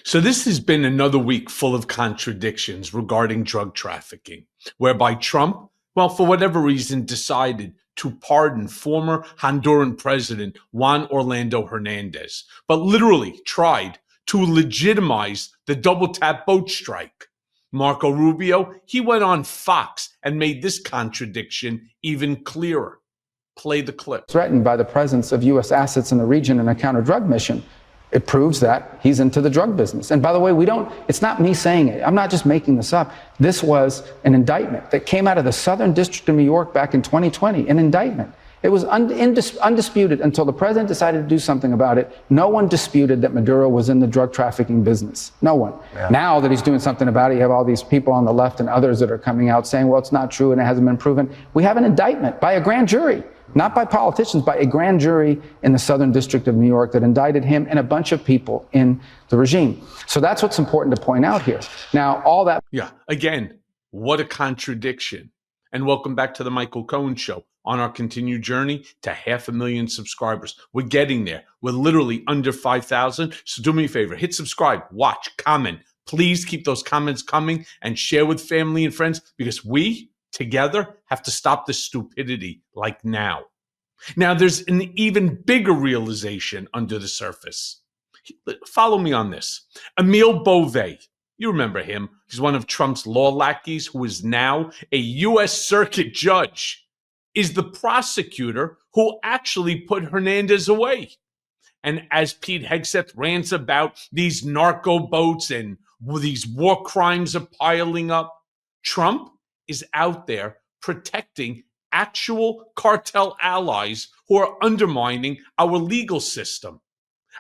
So this has been another week full of contradictions regarding drug trafficking, whereby Trump, well, for whatever reason, decided to pardon former Honduran President Juan Orlando Hernández, but literally tried to legitimize the double tap boat strike. Marco Rubio, he went on Fox and made this contradiction even clearer. Play the clip. Threatened by the presence of U.S. assets in the region in a counter-drug mission. It proves that he's into the drug business. And by the way, it's not me saying it. I'm not just making this up. This was an indictment that came out of the Southern District of New York back in 2020, an indictment. It was undisputed until the president decided to do something about it. No one disputed that Maduro was in the drug trafficking business. No one. Yeah. Now that he's doing something about it, you have all these people on the left and others that are coming out saying, well, it's not true and it hasn't been proven. We have an indictment by a grand jury. Not by politicians, by a grand jury in the Southern District of New York that indicted him and a bunch of people in the regime. So that's what's important to point out here. Now, all that. Yeah, again, what a contradiction. And welcome back to the Michael Cohen Show on our continued journey to 500,000 subscribers. We're getting there. We're literally under 5,000. So do me a favor, hit subscribe, watch, comment. Please keep those comments coming and share with family and friends because we together have to stop this stupidity like now. Now, there's an even bigger realization under the surface. Follow me on this. Emil Bove, you remember him. He's one of Trump's law lackeys who is now a U.S. Circuit judge, is the prosecutor who actually put Hernandez away. And as Pete Hegseth rants about these narco boats and these war crimes are piling up, Trump is out there protecting actual cartel allies who are undermining our legal system.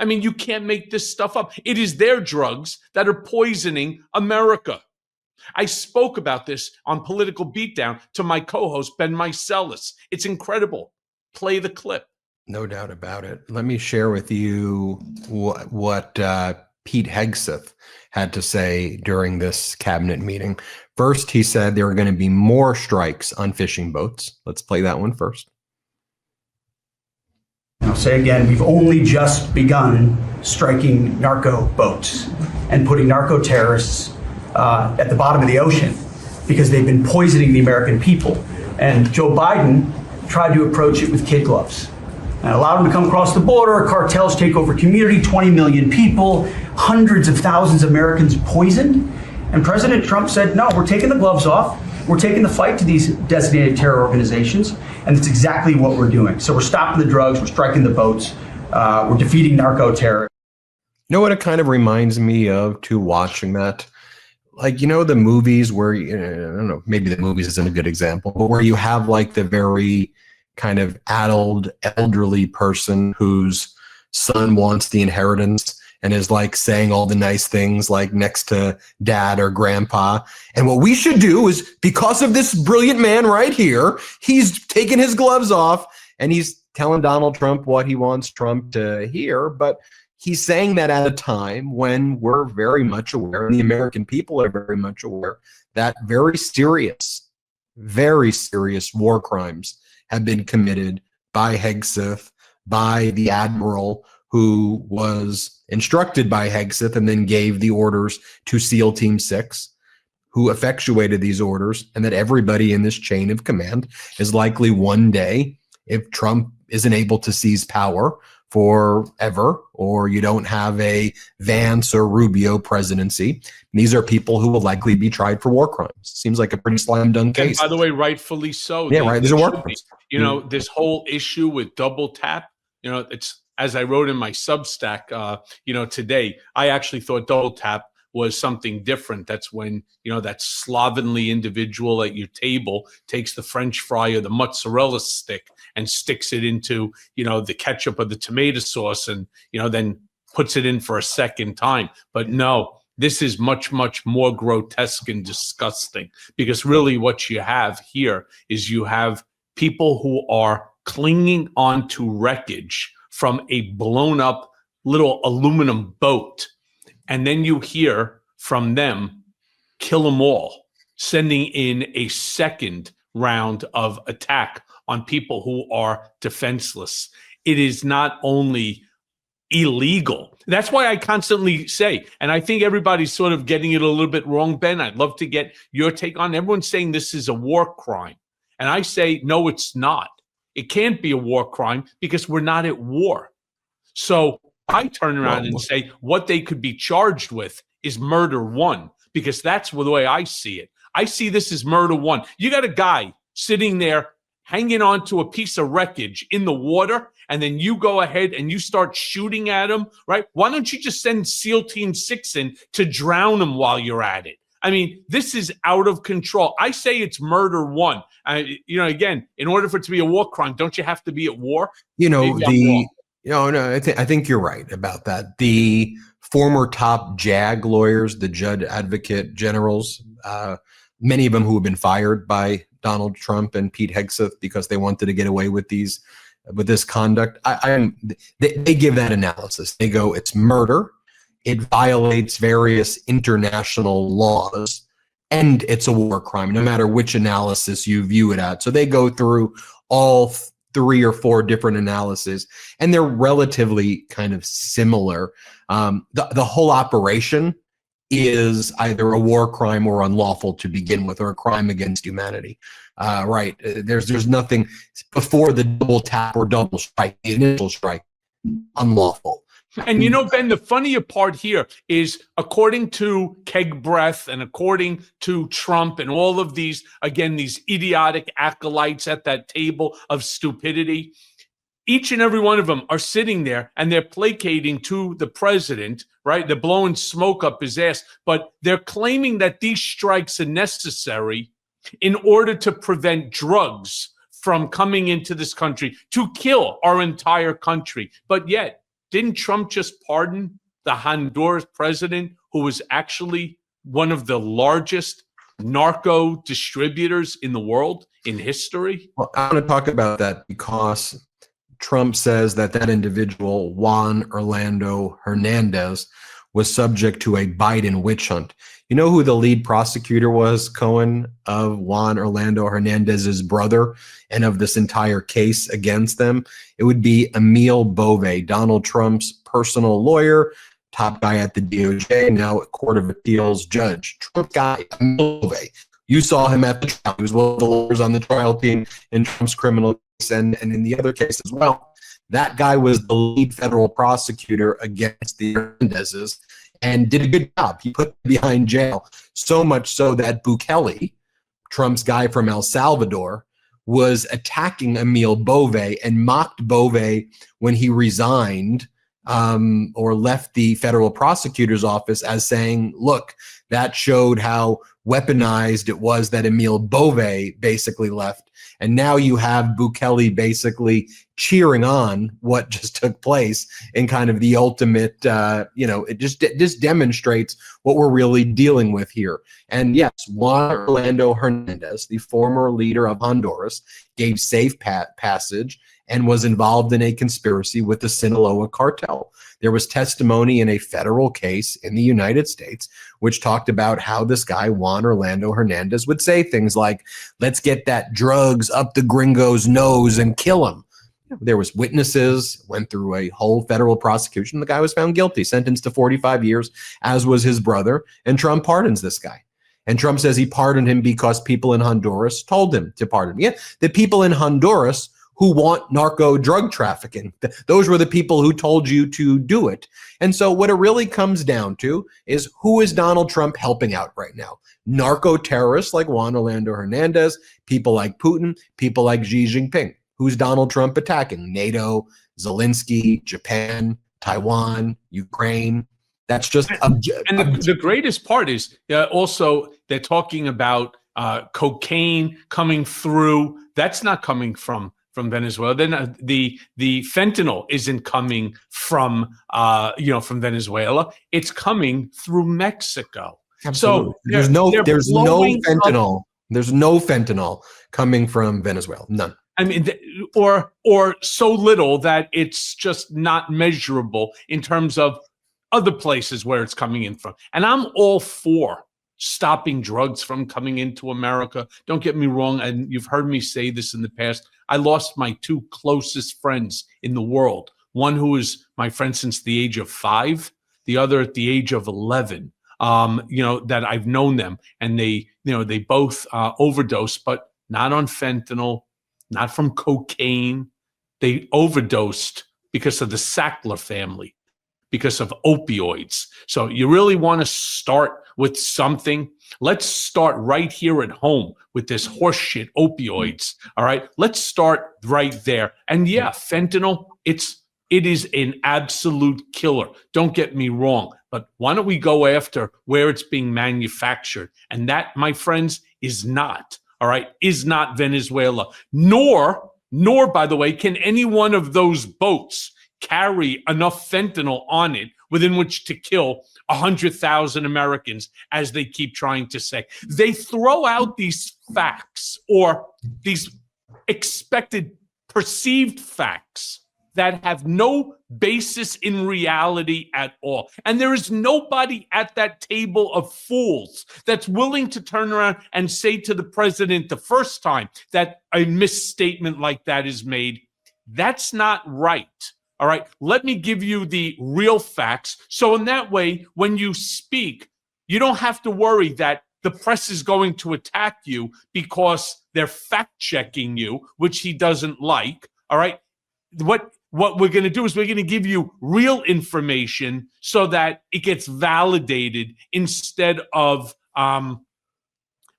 I mean, you can't make this stuff up. It is their drugs that are poisoning America. I spoke about this on Political Beatdown to my co-host, Ben Meiselas. It's incredible. Play the clip. No doubt about it. Let me share with you what Pete Hegseth had to say during this cabinet meeting. First, he said there are going to be more strikes on fishing boats. Let's play that one first. I'll say again, we've only just begun striking narco boats and putting narco terrorists at the bottom of the ocean because they've been poisoning the American people. And Joe Biden tried to approach it with kid gloves and allowed them to come across the border. Cartels take over community, 20 million people, hundreds of thousands of Americans poisoned. And President Trump said, no, we're taking the gloves off. We're taking the fight to these designated terror organizations. And that's exactly what we're doing. So we're stopping the drugs. We're striking the boats. We're defeating narco terror. You know what it kind of reminds me of to watching that? Like, you know, the movies where, I don't know, maybe the movies isn't a good example, but where you have like the very kind of addled, elderly person whose son wants the inheritance and is like saying all the nice things like next to dad or grandpa. And what we should do is, because of this brilliant man right here, he's taking his gloves off and he's telling Donald Trump what he wants Trump to hear. But he's saying that at a time when we're very much aware, and the American people are very much aware, that very serious war crimes have been committed by Hegseth, by the admiral who was instructed by Hegseth and then gave the orders to SEAL Team 6, who effectuated these orders, and that everybody in this chain of command is likely one day, if Trump isn't able to seize power forever, or you don't have a Vance or Rubio presidency, these are people who will likely be tried for war crimes. Seems like a pretty slam dunk case. And by the way, rightfully so. Yeah, right. These are war crimes. You know, this whole issue with double tap, you know, it's, as I wrote in my Substack, you know, today, I actually thought double tap was something different. That's when, you know, that slovenly individual at your table takes the French fry or the mozzarella stick and sticks it into, you know, the ketchup or the tomato sauce and, you know, then puts it in for a second time. But no, this is much, much more grotesque and disgusting, because really what you have here is you have people who are clinging on to wreckage from a blown up little aluminum boat. And then you hear from them, kill them all, sending in a second round of attack on people who are defenseless. It is not only illegal. That's why I constantly say, and I think everybody's sort of getting it a little bit wrong, Ben. I'd love to get your take on it. Everyone's saying this is a war crime. And I say, no, it's not. It can't be a war crime because we're not at war. So I turn around and say what they could be charged with is murder one, because that's the way I see it. I see this as murder one. You got a guy sitting there hanging on to a piece of wreckage in the water, and then you go ahead and you start shooting at him, right? Why don't you just send SEAL Team 6 in to drown him while you're at it? I mean, this is out of control. I say it's murder one. Again, in order for it to be a war crime, don't you have to be at war? No, I think you're right about that. The former top JAG lawyers, the judge advocate generals, many of them who have been fired by Donald Trump and Pete Hegseth because they wanted to get away with this conduct. They give that analysis. They go, it's murder. It violates various international laws, and it's a war crime, no matter which analysis you view it at. So they go through all 3 or 4 different analyses, and they're relatively kind of similar. The whole operation is either a war crime or unlawful to begin with, or a crime against humanity. Right? There's nothing before the double tap or double strike, the initial strike, unlawful. And Ben, the funnier part here is, according to Keg Breath and according to Trump and all of these, again, these idiotic acolytes at that table of stupidity, each and every one of them are sitting there and they're placating to the president, right? They're blowing smoke up his ass, but they're claiming that these strikes are necessary in order to prevent drugs from coming into this country to kill our entire country. But yet, didn't Trump just pardon the Honduran president, who was actually one of the largest narco distributors in the world in history? Well, I want to talk about that because Trump says that individual, Juan Orlando Hernández, was subject to a Biden witch hunt. You know who the lead prosecutor was, Cohen, of Juan Orlando Hernández's brother and of this entire case against them? It would be Emil Bove, Donald Trump's personal lawyer, top guy at the DOJ, now a Court of Appeals judge. Trump guy, Emil Bove. You saw him at the trial. He was one of the lawyers on the trial team in Trump's criminal case and in the other case as well. That guy was the lead federal prosecutor against the Hernandezes and did a good job. He put them behind jail, so much so that Bukele, Trump's guy from El Salvador, was attacking Emil Bove and mocked Bove when he resigned or left the federal prosecutor's office, as saying, look, that showed how weaponized it was that Emil Bove basically left. And now you have Bukele basically cheering on what just took place in kind of the ultimate, it just demonstrates what we're really dealing with here. And yes, Juan Orlando Hernández, the former leader of Honduras, gave safe passage and was involved in a conspiracy with the Sinaloa cartel. There was testimony in a federal case in the United States which talked about how this guy, Juan Orlando Hernández, would say things like, let's get that drugs up the gringo's nose and kill him. There was witnesses, went through a whole federal prosecution. The guy was found guilty, sentenced to 45 years, as was his brother, and Trump pardons this guy. And Trump says he pardoned him because people in Honduras told him to pardon him. Yeah, the people in Honduras who want narco drug trafficking. Those were the people who told you to do it. And so what it really comes down to is, who is Donald Trump helping out right now? Narco terrorists like Juan Orlando Hernández, people like Putin, people like Xi Jinping. Who's Donald Trump attacking? NATO, Zelensky, Japan, Taiwan, Ukraine. That's just the greatest part is also they're talking about cocaine coming through. That's not coming from Venezuela. Then the fentanyl isn't coming from Venezuela. It's coming through Mexico. Absolutely. So there's no fentanyl. There's no fentanyl coming from Venezuela. None. I mean, or so little that it's just not measurable in terms of other places where it's coming in from. And I'm all for stopping drugs from coming into America. Don't get me wrong, and you've heard me say this in the past. I lost my 2 closest friends in the world one who is my friend since the age of 5, the other at the age of 11. That I've known them, and they both overdosed, but not on fentanyl, not from cocaine. They overdosed because of the Sackler family, because of opioids. So you really want to start with something. Let's start right here at home with this horseshit opioids. All right, let's start right there. And yeah, fentanyl, it is an absolute killer. Don't get me wrong, but why don't we go after where it's being manufactured? And that, my friends, is not, all right, is not Venezuela. Nor, by the way, can any one of those boats carry enough fentanyl on it within which to kill 100,000 Americans, as they keep trying to say. They throw out these facts, or these expected perceived facts, that have no basis in reality at all. And there is nobody at that table of fools that's willing to turn around and say to the president the first time that a misstatement like that is made, that's not right. All right, let me give you the real facts. So in that way, when you speak, you don't have to worry that the press is going to attack you because they're fact checking you, which he doesn't like. All right, what we're going to do is we're going to give you real information so that it gets validated, instead of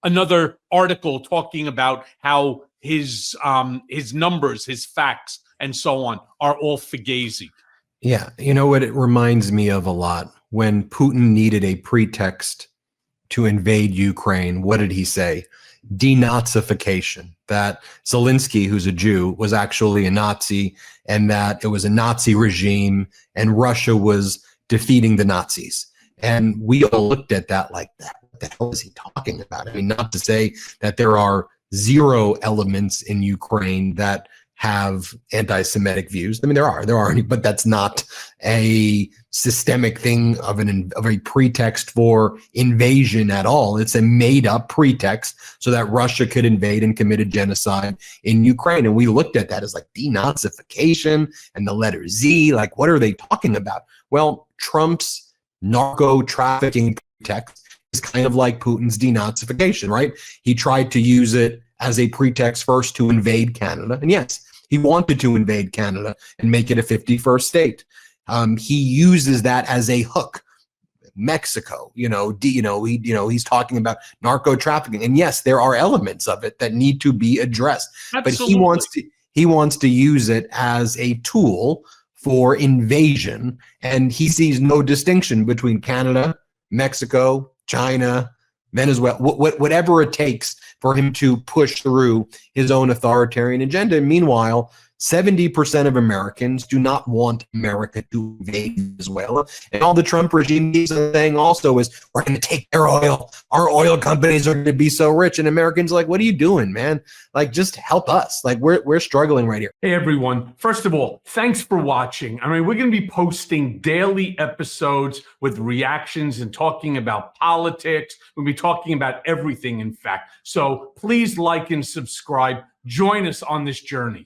another article talking about how his numbers, his facts, and so on are all fugazi. Yeah, you know what it reminds me of a lot? When Putin needed a pretext to invade Ukraine, what did he say? Denazification. That Zelensky, who's a Jew, was actually a Nazi, and that it was a Nazi regime, and Russia was defeating the Nazis. And we all looked at that like, that. What the hell is he talking about? I mean, not to say that there are zero elements in Ukraine that have anti-Semitic views. I mean, there are, but that's not a systemic thing of a pretext for invasion at all. It's a made-up pretext so that Russia could invade and commit a genocide in Ukraine. And we looked at that as like denazification and the letter Z. Like, what are they talking about? Well, Trump's narco trafficking pretext is kind of like Putin's denazification, right? He tried to use it as a pretext first to invade Canada. And yes, he wanted to invade Canada and make it a 51st state. He uses that as a hook. Mexico, he's talking about narco trafficking. And yes, there are elements of it that need to be addressed. Absolutely. But he wants to use it as a tool for invasion. And he sees no distinction between Canada, Mexico, China, Venezuela, whatever it takes for him to push through his own authoritarian agenda. And meanwhile, 70% of Americans do not want America to invade Venezuela. And all the Trump regime is saying also is, we're going to take their oil. Our oil companies are going to be so rich. And Americans are like, what are you doing, man? Like, just help us. Like, we're struggling right here. Hey, everyone. First of all, thanks for watching. I mean, we're going to be posting daily episodes with reactions and talking about politics. We'll be talking about everything, in fact. So please like and subscribe. Join us on this journey.